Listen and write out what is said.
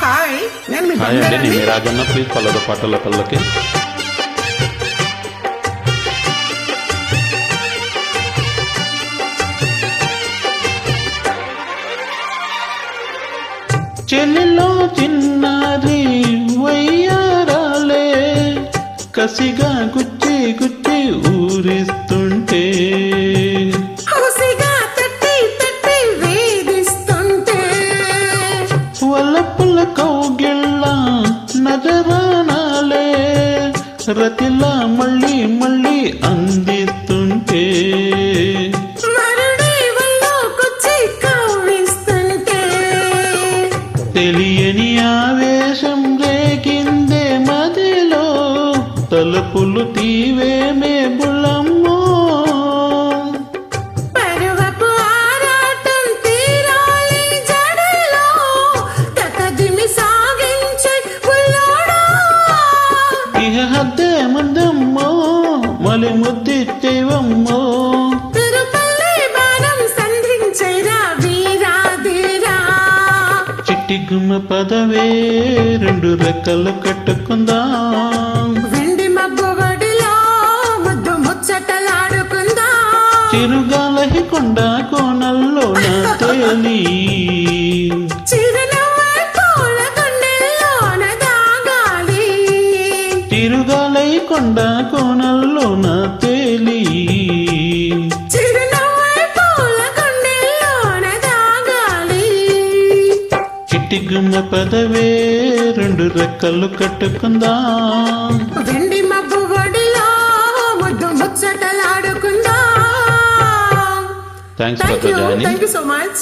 Hi నేను me hi అండి, బంగారాన్ని. నేను మీ రాజన్న. ప్లీజ్ ఫాలో ద పాటల పల్లకి. చెల్లిలో చిన్నారి వయ్యారాలే కసిగా గుచ్చి గుచ్చి ఊరిస్తుంటే హౌసిగా తట్టి తట్టి వేధిస్తుంటే వల్లపుల్ల కౌగిళ్ళ నజరానాలే రతిలా మళ్ళీ మళ్ళీ అందిస్తుంటే మరుడి వల్లోకొచ్చి కవ్విస్తుంటే తెలియని ఆవేశం రేగిందే మదిలో తలుపులు తీవేమే బుల్లమ్మో పరువపు ఆరాటం తీరాలి జడలో తకదిమి సాగించే పుల్లోడా ఇహ హద్దే మందమ్మో మలి ముద్దిచ్చేవమ్మో తిరుపల్లి బాణం సంధించైరా వీరాధీరా చిట్టి గుమ్మ పదవే రెండు రెక్కలు కట్టుకుందాం వెండి మబ్బు వడిలో ముద్దు ముచ్చటలాడుకుందాం చిరుగాలహి కొండ కోనల్లో నా తేలి చిరునవ్వై పూల గుండెల్లోన దాగాలి చిరుగాలహి కొండ కోనల్లో నా తేలి చిరునవ్వై పూల గుండెల్లోన దాగాలి చిట్టి గుమ్మ పదవే రెండు రెక్కలు కట్టుకుందాం వెండి మబ్బు వడిలో ముద్దు ముచ్చటలాడుకుందాం thanks for the joining. Thank you so much